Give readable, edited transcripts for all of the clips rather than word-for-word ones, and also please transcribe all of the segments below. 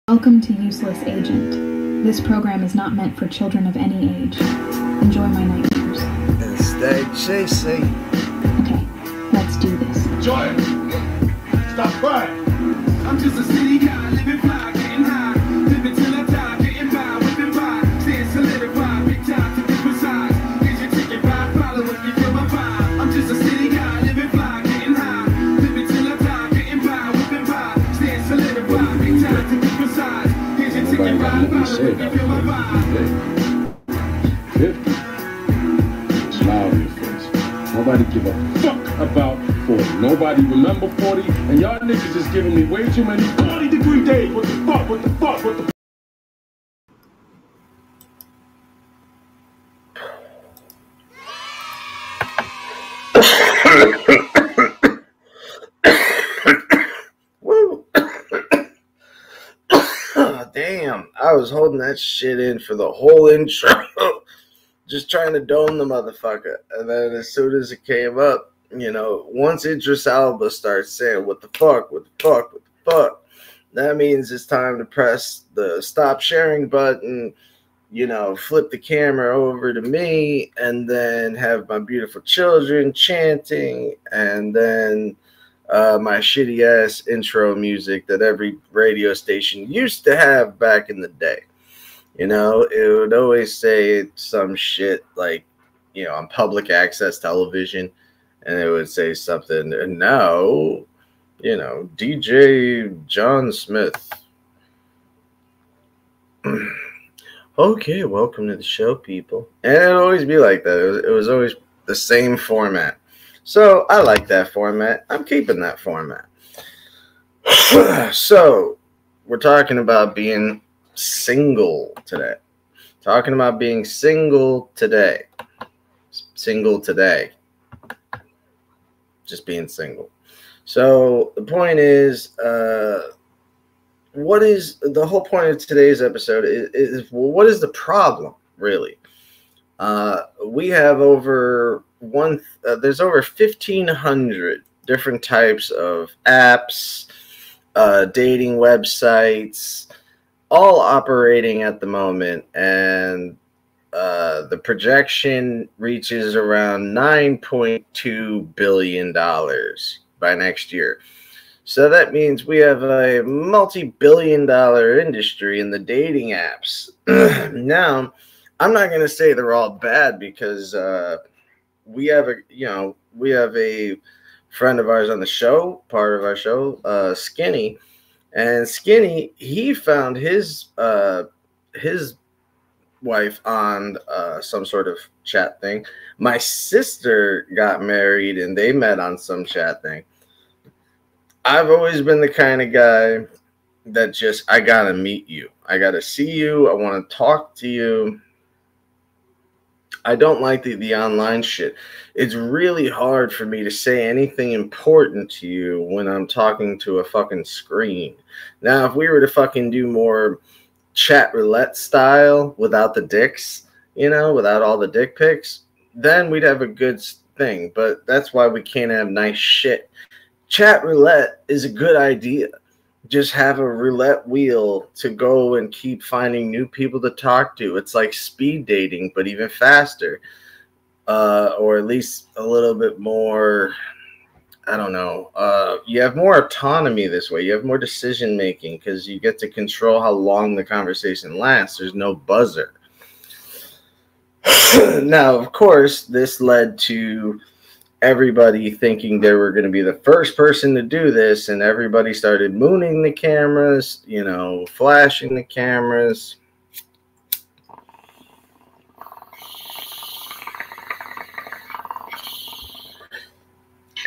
Welcome to Useless Agent. This program is not meant for children of any age. Enjoy my nightmares. Stay chasing. Okay, let's do this. Joy, stop crying. I'm just a city guy, living fly, getting high. Living till I die, getting by, whipping by. Staying solidified, big time to be precise. Here's your ticket, ride, follow if you feel my vibe. I'm just a city guy, living fly, getting high. Living till I die, getting by, whipping by. Staying solidified, big time to be precise. Here's your ticket, ride, follow if you feel my vibe. 50. Smile on your face. Nobody give a fuck about 40. Nobody remember 40. And y'all niggas just giving me way too many 40-degree days. What the fuck? What the fuck? What the Woo. Damn, I was holding that shit in for the whole intro. Just trying to dome the motherfucker. And then as soon as it came up, you know, once Idris Elba starts saying, what the fuck, what the fuck, what the fuck, that means it's time to press the stop sharing button, you know, flip the camera over to me, and then have my beautiful children chanting, and then my shitty ass intro music that every radio station used to have back in the day. You know, it would always say some shit like, you know, on public access television, and it would say something, and now, you know, DJ John Smith. Okay, welcome to the show, people. And it would always be like that. It was always the same format. So I like that format. I'm keeping that format. So we're talking about being single today. Talking about being single today. Single today. Just being single. So the point is, what is the whole point of today's episode is what is the problem, really? We have over there's over 1,500 different types of apps, dating websites, all operating at the moment, and the projection reaches around $9.2 billion by next year. So that means we have a multi-billion-dollar industry in the dating apps. Now, I'm not going to say they're all bad, because we have a friend of ours on the show, part of our show, Skinny. And Skinny, he found his wife on some sort of chat thing. My sister got married, and they met on some chat thing. I've always been the kind of guy that just, I gotta meet you. I gotta see you. I want to talk to you. I don't like the online shit. It's really hard for me to say anything important to you when I'm talking to a fucking screen. Now, if we were to fucking do more chat roulette style without the dicks, you know, without all the dick pics, then we'd have a good thing. But that's why we can't have nice shit. Chat roulette is a good idea. Just have a roulette wheel to go and keep finding new people to talk to. It's like speed dating, but even faster. Or at least a little bit more, I don't know. You have more autonomy this way. You have more decision making, because you get to control how long the conversation lasts. There's no buzzer. Now, of course, this led to everybody thinking they were going to be the first person to do this, and everybody started mooning the cameras, you know, flashing the cameras.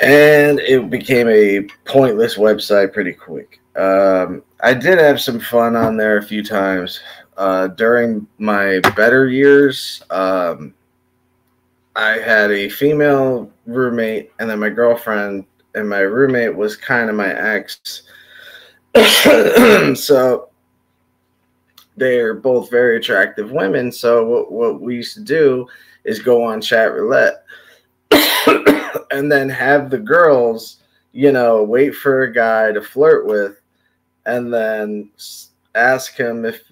And it became a pointless website pretty quick. I did have some fun on there a few times. During my better years, I had a female roommate, and then my girlfriend, and my roommate was kind of my ex. So they're both very attractive women. So what we used to do is go on chat roulette and then have the girls, you know, wait for a guy to flirt with, and then ask him if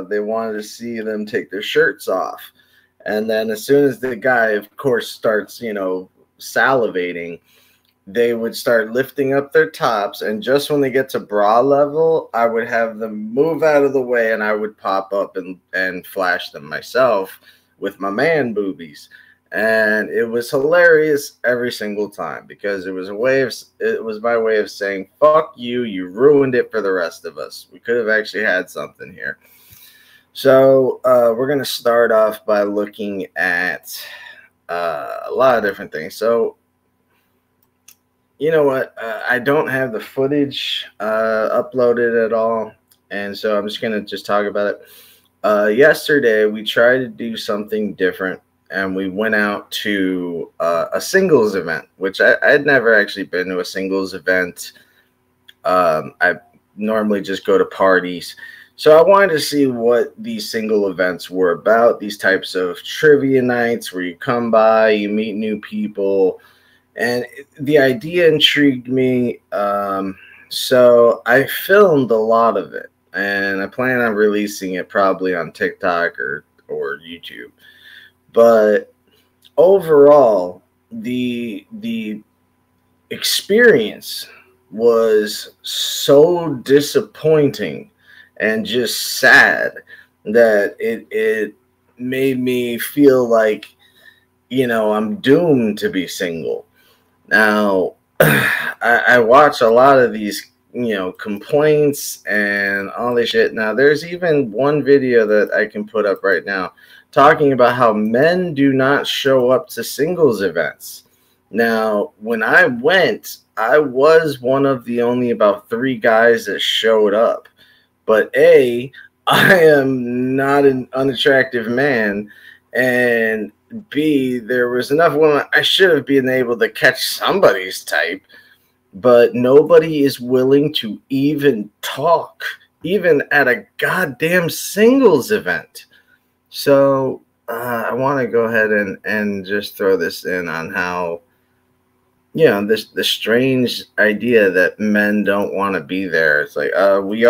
they wanted to see them take their shirts off. And then as soon as the guy, of course, starts, salivating, they would start lifting up their tops. And just when they get to bra level, I would have them move out of the way and I would pop up and flash them myself with my man boobies. And it was hilarious every single time because it was my way of saying, fuck you, you ruined it for the rest of us. We could have actually had something here. So we're going to start off by looking at a lot of different things. So, you know what? I don't have the footage uploaded at all. And so I'm just going to just talk about it. Yesterday, we tried to do something different. And we went out to a singles event, which I'd never actually been to a singles event. I normally just go to parties. So I wanted to see what these single events were about, these types of trivia nights where you come by, you meet new people. And the idea intrigued me. So I filmed a lot of it. And I plan on releasing it probably on TikTok or YouTube. But overall, the experience was so disappointing and just sad that it made me feel like, I'm doomed to be single. Now, I watch a lot of these, complaints and all this shit. Now, there's even one video that I can put up right now talking about how men do not show up to singles events. Now, when I went, I was one of the only about 3 guys that showed up. But A, I am not an unattractive man. And B, there was enough women. I should have been able to catch somebody's type. But nobody is willing to even talk, even at a goddamn singles event. So I want to go ahead and just throw this in on how, the strange idea that men don't want to be there. It's like, we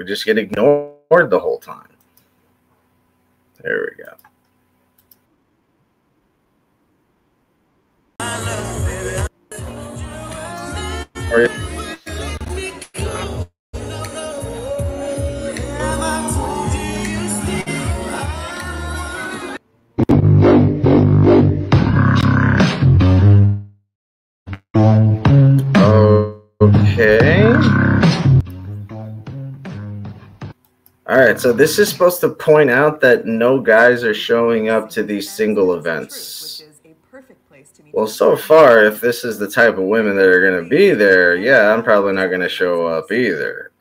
just get ignored the whole time. There we go. Okay. All right, so this is supposed to point out that no guys are showing up to these single events. Well, so far, if this is the type of women that are going to be there, yeah, I'm probably not going to show up either.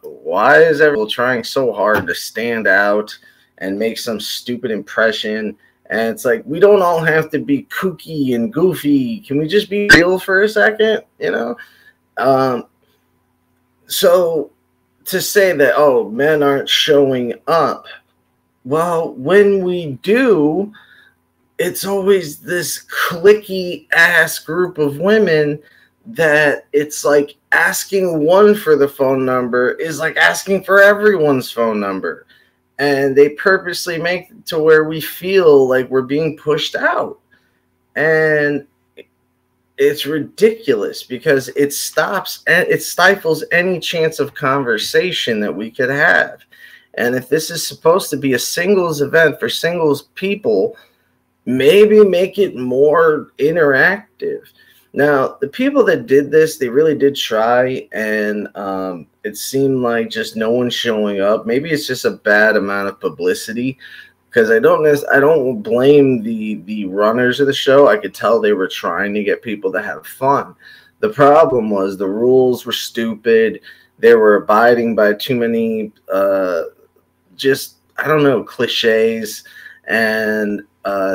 Why is everyone trying so hard to stand out and make some stupid impression? And it's like, we don't all have to be kooky and goofy. Can we just be real for a second? So to say that, oh, men aren't showing up. Well, when we do, it's always this cliquey ass group of women that it's like asking one for the phone number is like asking for everyone's phone number. And they purposely make it to where we feel like we're being pushed out. And it's ridiculous because it stifles any chance of conversation that we could have. And if this is supposed to be a singles event for singles people, maybe make it more interactive. Now, the people that did this, they really did try, and it seemed like just no one's showing up. Maybe it's just a bad amount of publicity, because I don't blame the runners of the show. I could tell they were trying to get people to have fun. The problem was the rules were stupid. They were abiding by too many cliches. And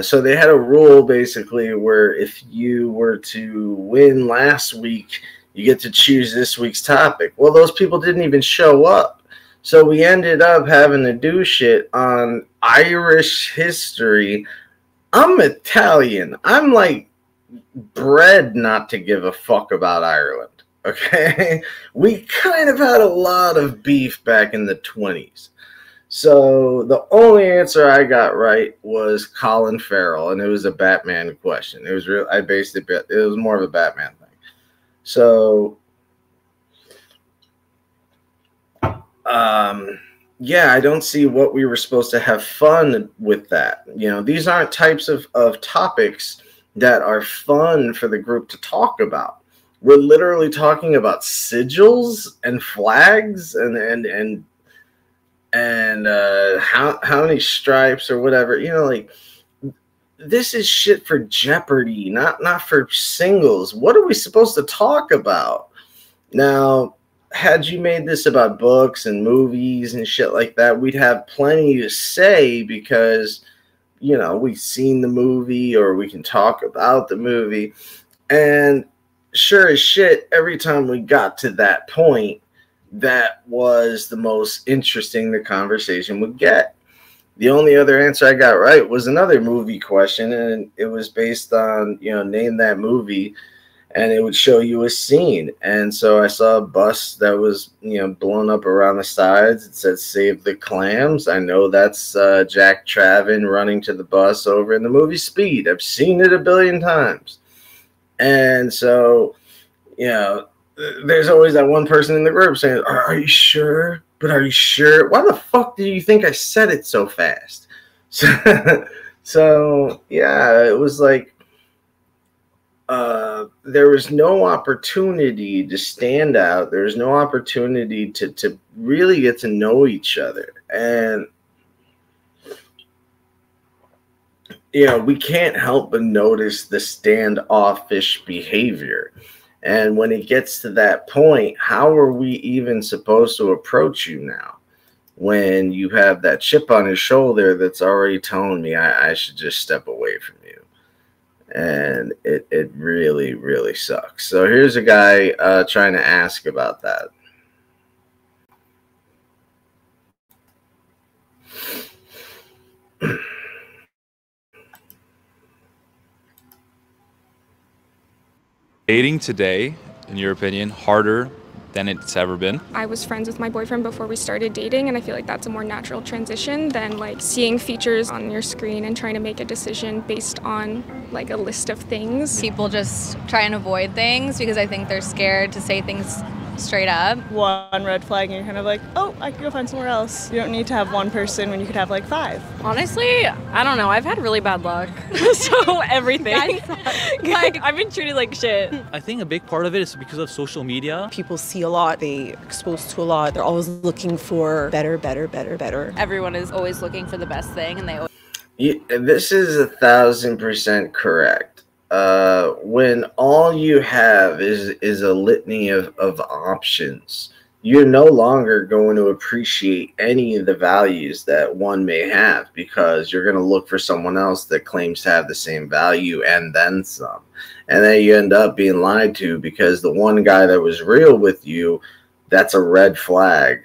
so they had a rule basically where if you were to win last week, you get to choose this week's topic. Well, those people didn't even show up. So we ended up having to do shit on Irish history. I'm Italian. I'm like bred not to give a fuck about Ireland. Okay, we kind of had a lot of beef back in the 20s. So the only answer I got right was Colin Farrell, and it was a Batman question. It was real. I based it. It was more of a Batman thing. So, yeah, I don't see what we were supposed to have fun with that. You know, these aren't types of topics that are fun for the group to talk about. We're literally talking about sigils and flags and how many stripes or whatever. You know, like, this is shit for Jeopardy, not for singles. What are we supposed to talk about? Now, had you made this about books and movies and shit like that, we'd have plenty to say because, you know, we've seen the movie or we can talk about the movie. And sure as shit, every time we got to that point, that was the most interesting the conversation would get. The only other answer I got right was another movie question, and it was based on, you know, name that movie, and it would show you a scene. And so I saw a bus that was, you know, blown up around the sides. It said "Save the Clams." I know that's Jack Traven running to the bus over in the movie Speed. I've seen it a billion times. And so, you know, there's always that one person in the group saying, are you sure? But are you sure? Why the fuck do you think I said it so fast? So yeah, it was like there was no opportunity to stand out. There was no opportunity to really get to know each other. And, you know, we can't help but notice the standoffish behavior. And when it gets to that point, how are we even supposed to approach you now? When you have that chip on his shoulder that's already telling me I should just step away from you. And it really, really sucks. So here's a guy trying to ask about that. Dating today, in your opinion, harder than it's ever been? I was friends with my boyfriend before we started dating, and I feel like that's a more natural transition than like seeing features on your screen and trying to make a decision based on like a list of things. People just try and avoid things because I think they're scared to say things straight up. One red flag and you're kind of like, oh, I could go find somewhere else. You don't need to have one person when you could have like 5. Honestly, I don't know. I've had really bad luck. So everything. Like, I've been treated like shit. I think a big part of it is because of social media. People see a lot, they exposed to a lot. They're always looking for better. Everyone is always looking for the best thing, and they always... This is 1,000% correct. When all you have is a litany of options, you're no longer going to appreciate any of the values that one may have, because you're going to look for someone else that claims to have the same value and then some. And then you end up being lied to because the one guy that was real with you, that's a red flag.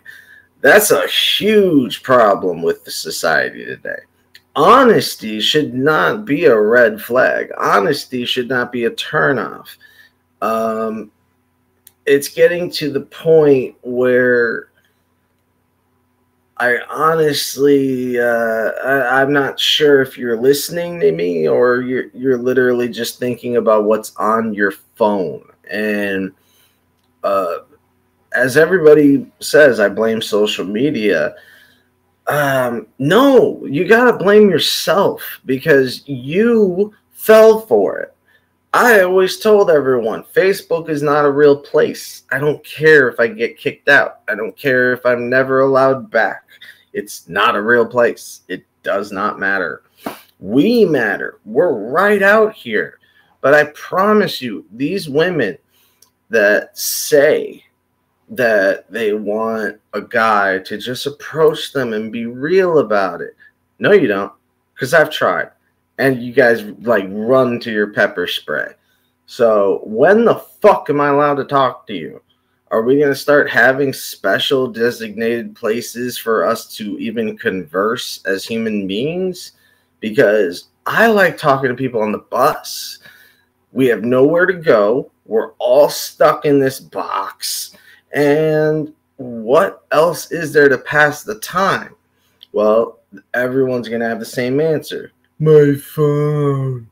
That's a huge problem with the society today. Honesty should not be a red flag. Honesty should not be a turnoff. It's getting to the point where I honestly, I'm not sure if you're listening to me or you're literally just thinking about what's on your phone. And as everybody says, I blame social media. No, you gotta blame yourself because you fell for it. I always told everyone, Facebook is not a real place. I don't care if I get kicked out. I don't care if I'm never allowed back. It's not a real place. It does not matter. We matter. We're right out here. But I promise you, these women that say that they want a guy to just approach them and be real about it. No, you don't, because I've tried. And you guys like run to your pepper spray. So when the fuck am I allowed to talk to you? Are we going to start having special designated places for us to even converse as human beings? Because I like talking to people on the bus. We have nowhere to go. We're all stuck in this box. And what else is there to pass the time? Well, everyone's going to have the same answer. My phone.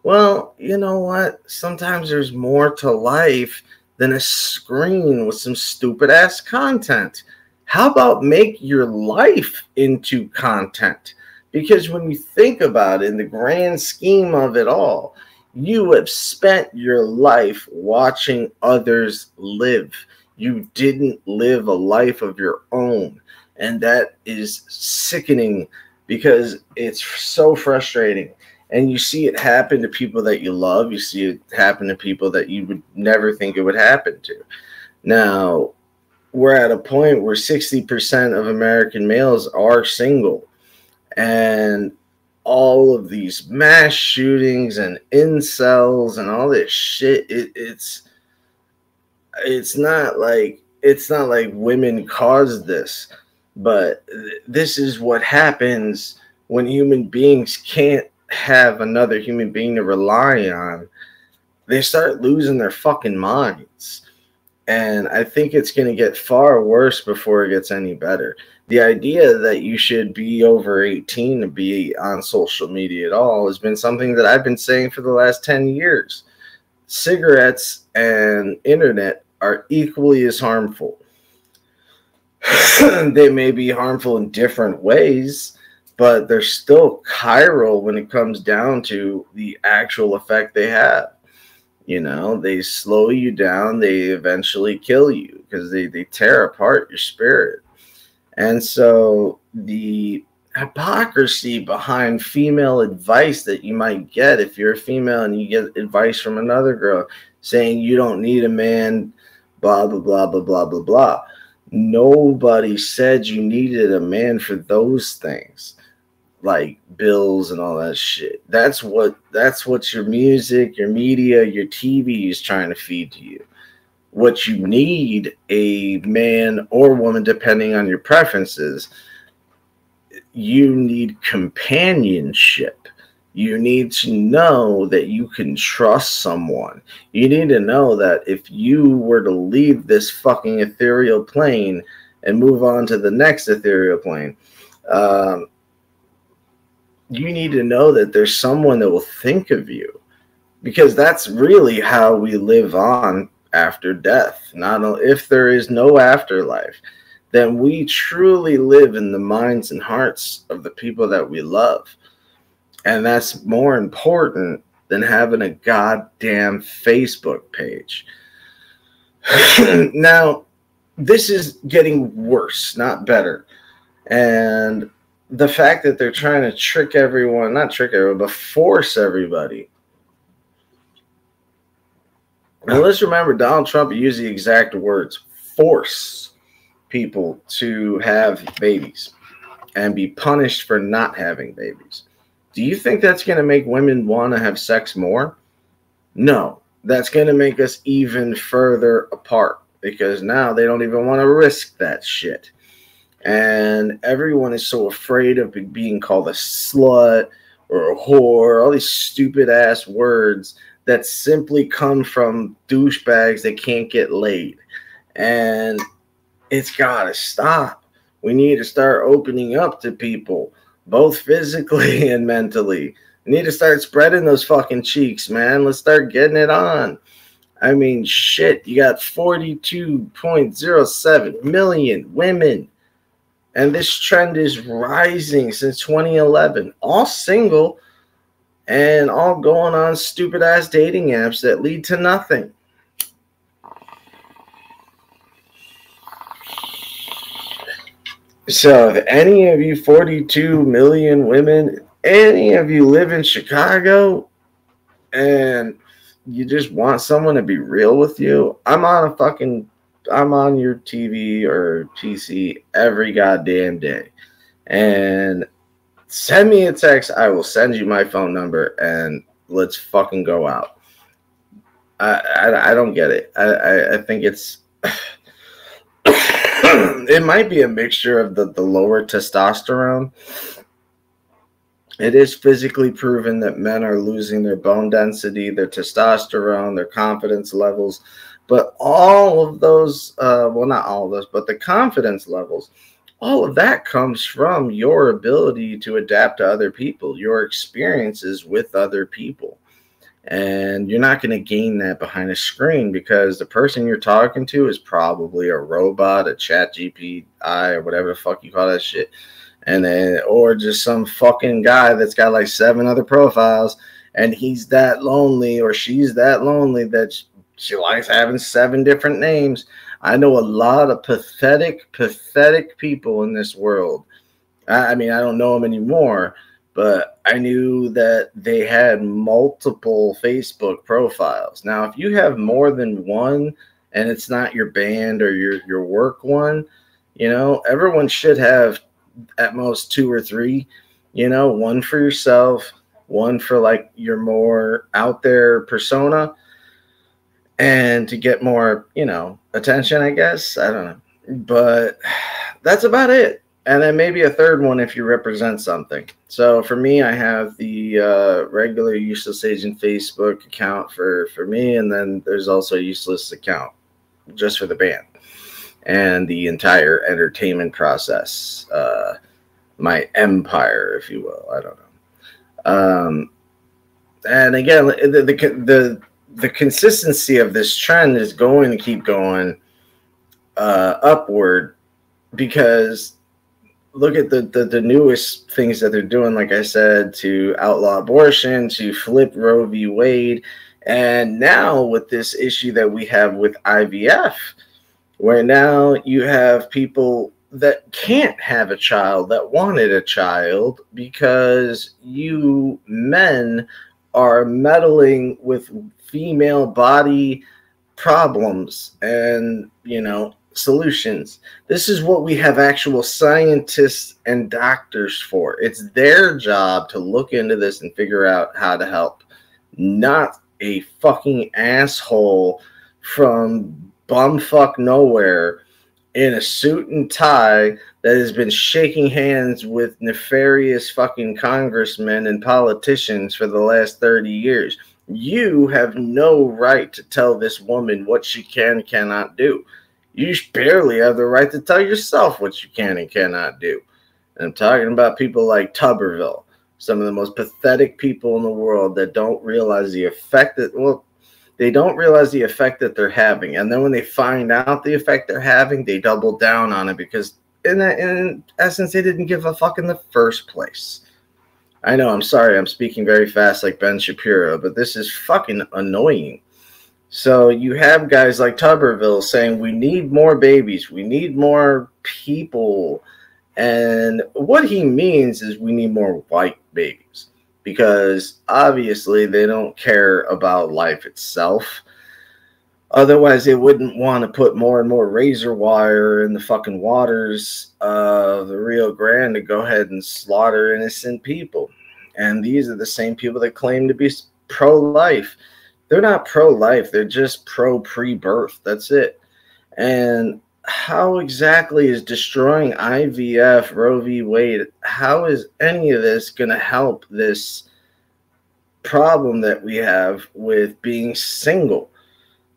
Well, you know what? Sometimes there's more to life than a screen with some stupid ass content. How about make your life into content? Because when you think about it, in the grand scheme of it all, you have spent your life watching others live. You didn't live a life of your own. And that is sickening because it's so frustrating. And you see it happen to people that you love. You see it happen to people that you would never think it would happen to. Now, we're at a point where 60% of American males are single. And all of these mass shootings and incels and all this shit, it's not like women caused this, but this is what happens when human beings can't have another human being to rely on. They start losing their fucking minds. And I think it's going to get far worse before it gets any better. The idea that you should be over 18 to be on social media at all has been something that I've been saying for the last 10 years. Cigarettes and internet are equally as harmful. They may be harmful in different ways, but they're still chiral when it comes down to the actual effect they have. You know, they slow you down. They eventually kill you because they tear apart your spirit. And so the hypocrisy behind female advice that you might get if you're a female and you get advice from another girl saying you don't need a man, blah, blah, blah, blah, blah, blah, blah. Nobody said you needed a man for those things, like bills and all that shit. That's what your music, your media, your TV is trying to feed to you. What you need, a man or woman, depending on your preferences, you need companionship. You need to know that you can trust someone. You need to know that if you were to leave this fucking ethereal plane and move on to the next ethereal plane, you need to know that there's someone that will think of you, because that's really how we live on after death. Not if there is no afterlife, then we truly live in the minds and hearts of the people that we love. And that's more important than having a goddamn Facebook page. Now, this is getting worse, not better. And the fact that they're trying to trick everyone, not trick everyone, but force everybody. Now, let's remember, Donald Trump used the exact words, force people to have babies and be punished for not having babies. Do you think that's going to make women want to have sex more? No, that's going to make us even further apart, because now they don't even want to risk that shit. And everyone is so afraid of being called a slut or a whore, all these stupid ass words that simply come from douchebags that can't get laid. And it's got to stop. We need to start opening up to people, both physically and mentally. We need to start spreading those fucking cheeks, man. Let's start getting it on. I mean, shit, you got 42.07 million women. And this trend is rising since 2011. All single and all going on stupid-ass dating apps that lead to nothing. So if any of you 42 million women, any of you live in Chicago and you just want someone to be real with you, I'm on your TV or PC every goddamn day. And send me a text. I will send you my phone number and let's fucking go out. I don't get it. I think it's it might be a mixture of the lower testosterone It is physically proven that men are losing their bone density, their testosterone, their confidence levels. But all of those, well, not all of those, but the confidence levels, all of that comes from your ability to adapt to other people, your experiences with other people. And you're not going to gain that behind a screen, because the person you're talking to is probably a robot, a chat GPI, or whatever the fuck you call that shit. And then, or just some fucking guy that's got like 7 other profiles, and he's that lonely or she's that lonely that she likes having 7 different names. I know a lot of pathetic people in this world. I mean, I don't know them anymore, but I knew that they had multiple Facebook profiles. Now, if you have more than one and it's not your band or your work one, you know, everyone should have at most 2 or 3, you know, one for yourself, one for like your more out there persona, and to get more, you know, attention, I guess. I don't know. But that's about it. And then maybe a third one if you represent something. So for me, I have the regular Useless Agent Facebook account for me, and then there's also a Useless account just for the band and the entire entertainment process, my empire, if you will. I don't know. And again, the consistency of this trend is going to keep going upward, because look at the newest things that they're doing, like I said, to outlaw abortion, to flip Roe v. Wade, and now with this issue that we have with IVF, where now you have people that can't have a child that wanted a child because you men are meddling with female body problems and, you know, solutions. This is what we have actual scientists and doctors for. It's their job to look into this and figure out how to help, not a fucking asshole from bumfuck nowhere in a suit and tie that has been shaking hands with nefarious fucking congressmen and politicians for the last 30 years. You have no right to tell this woman what she can and cannot do. You barely have the right to tell yourself what you can and cannot do. And I'm talking about people like Tuberville, some of the most pathetic people in the world that don't realize the effect that, well, they don't realize the effect that they're having. And then when they find out the effect they're having, they double down on it, because in essence, they didn't give a fuck in the first place. I know, I'm sorry, I'm speaking very fast like Ben Shapiro, but this is fucking annoying. So you have guys like Tuberville saying we need more babies, we need more people. And what he means is we need more white babies, because obviously they don't care about life itself. Otherwise, they wouldn't want to put more and more razor wire in the fucking waters of the Rio Grande to go ahead and slaughter innocent people. And these are the same people that claim to be pro-life. They're not pro-life. They're just pro-pre-birth. That's it. And how exactly is destroying IVF, Roe v. Wade, how is any of this going to help this problem that we have with being single?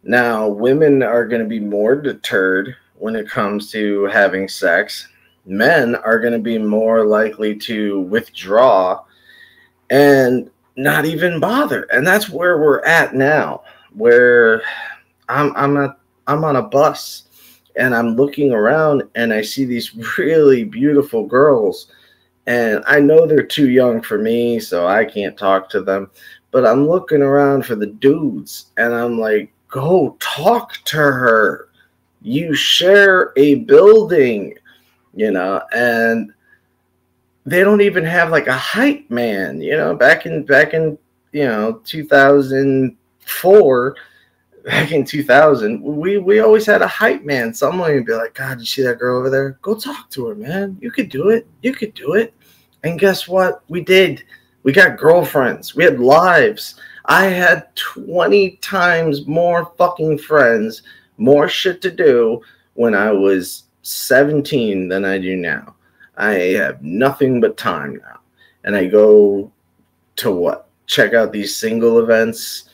Now, women are going to be more deterred when it comes to having sex. Men are going to be more likely to withdraw and not even bother. And that's where we're at now, where I'm on a bus and I'm looking around and I see these really beautiful girls, and I know they're too young for me, so I can't talk to them, but I'm looking around for the dudes and I'm like, go talk to her. You share a building, you know, and they don't even have like a hype man, you know. Back in 2004, back in 2000, we always had a hype man. Someone would be like, God, you see that girl over there? Go talk to her, man. You could do it. You could do it. And guess what? We did. We got girlfriends. We had lives. I had 20 times more fucking friends, more shit to do when I was 17 than I do now. I have nothing but time now. and I go to what? Check out these single events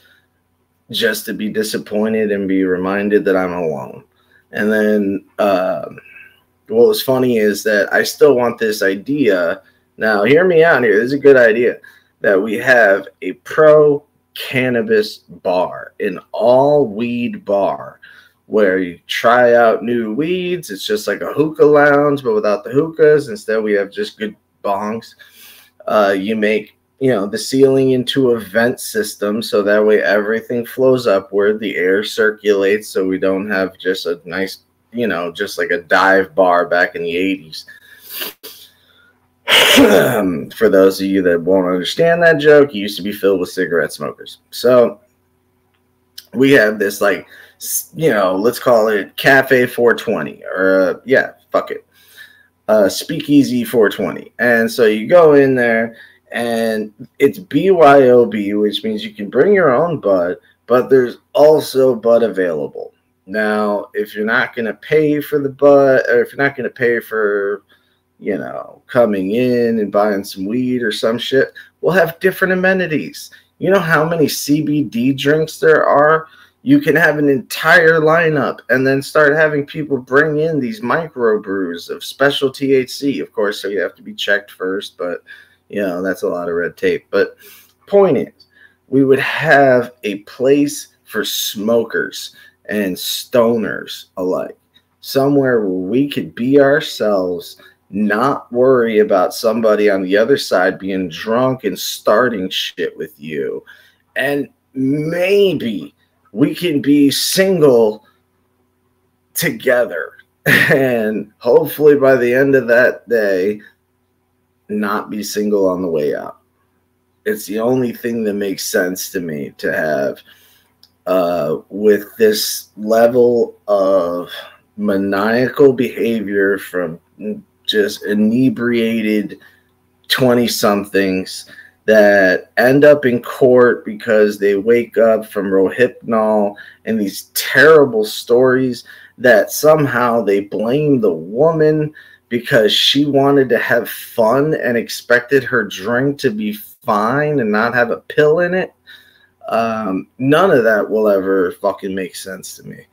just to be disappointed and be reminded that I'm alone. And then what was funny is that I still want this idea. Now, hear me out here. This is a good idea that we have a pro cannabis bar, an all weed bar, where you try out new weeds. It's just like a hookah lounge, but without the hookahs. Instead, we have just good bongs. You make, the ceiling into a vent system, so that way everything flows upward. The air circulates, so we don't have just a nice, just like a dive bar back in the 80s. For those of you that won't understand that joke, it used to be filled with cigarette smokers. So we have this, like, let's call it Cafe 420, or fuck it, Speakeasy 420. And so you go in there, and it's BYOB, which means you can bring your own bud, but there's also bud available. Now, if you're not going to pay for the bud, or if you're not going to pay for, coming in and buying some weed or some shit, we'll have different amenities. You know how many CBD drinks there are? You can have an entire lineup and then start having people bring in these microbrews of special THC. Of course, so you have to be checked first, but, that's a lot of red tape. But point is, we would have a place for smokers and stoners alike. Somewhere where we could be ourselves, not worry about somebody on the other side being drunk and starting shit with you. And maybe we can be single together. And hopefully by the end of that day, not be single on the way out. It's the only thing that makes sense to me to have with this level of maniacal behavior from just inebriated 20-somethings that end up in court because they wake up from Rohypnol and these terrible stories that somehow they blame the woman because she wanted to have fun and expected her drink to be fine and not have a pill in it. None of that will ever fucking make sense to me.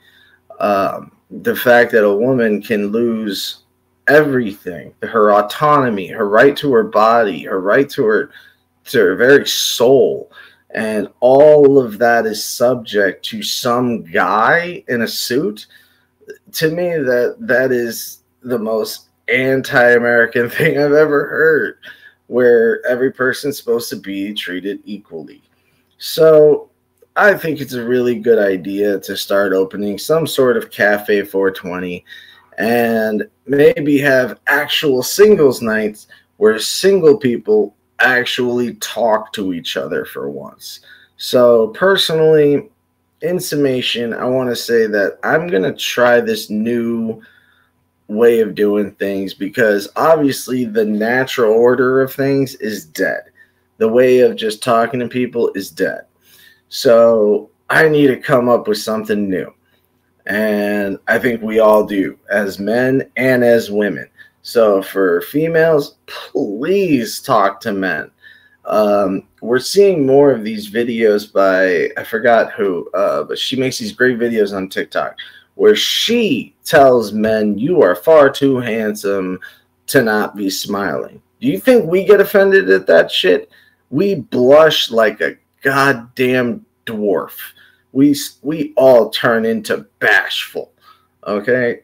The fact that a woman can lose everything, her autonomy, her right to her body, her right to her very soul, and all of that is subject to some guy in a suit. To me, that is the most anti-American thing I've ever heard, where every person's supposed to be treated equally. So I think it's a really good idea to start opening some sort of Cafe 420 and maybe have actual singles nights where single people actually talk to each other for once. So personally, in summation, I want to say that I'm going to try this new way of doing things because obviously the natural order of things is dead. The way of just talking to people is dead. So I need to come up with something new. And I think we all do, as men and as women. So for females, please talk to men. We're seeing more of these videos by, I forgot who, but she makes these great videos on TikTok where she tells men, you are far too handsome to not be smiling. Do you think we get offended at that shit? We blush like a goddamn dwarf. We all turn into bashful, okay?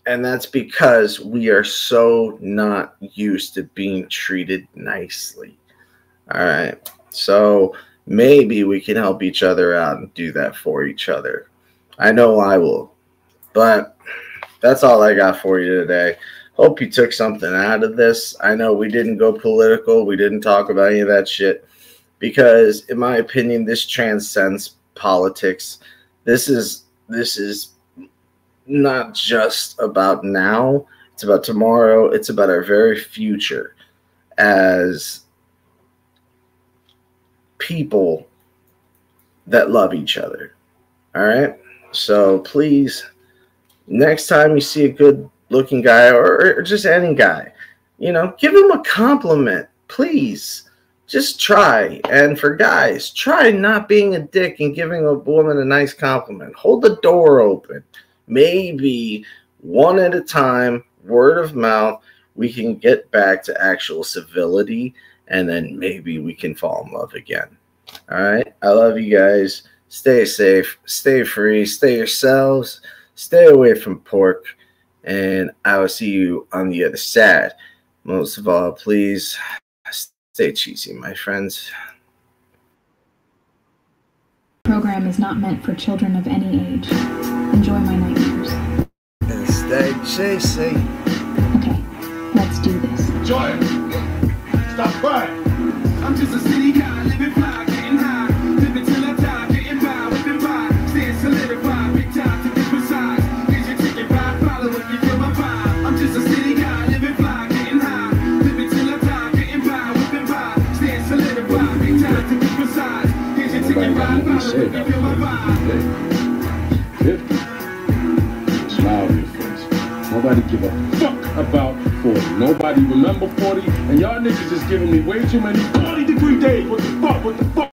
And that's because we are so not used to being treated nicely. All right. So maybe we can help each other out and do that for each other. I know I will. But that's all I got for you today. Hope you took something out of this. I know we didn't go political. We didn't talk about any of that shit. Because in my opinion, this transcends politics. This is not just about now. It's about tomorrow. It's about our very future as people that love each other. All right? So please, next time you see a good looking guy or just any guy, give him a compliment. please, just try. And for guys, try not being a dick and giving a woman a nice compliment. Hold the door open. Maybe one at a time, word of mouth, we can get back to actual civility, and then maybe we can fall in love again. All right? I love you guys. Stay safe, stay free, stay yourselves, stay away from pork, and I will see you on the other side. Most of all, please stay cheesy, my friends. The program is not meant for children of any age. Enjoy my nightmares. And stay cheesy. Okay, let's do this. Enjoy it. Stop crying. I'm just a city guy, living fly, getting high. Living till I die, getting by, whipping by. Staying solidified, big time to different sides. Here's your ticket, ride, follow if you feel my vibe. I'm just a city guy, living fly, getting high. Living till I die, getting by, whipping by. Staying solidified, big time to different sides. Here's your ticket, ride, follow if you feel my vibe. 50. Smile on your face. Nobody give a fuck about 40. Nobody remember 40. And y'all niggas is giving me way too many 40-degree days. What the fuck? What the fuck?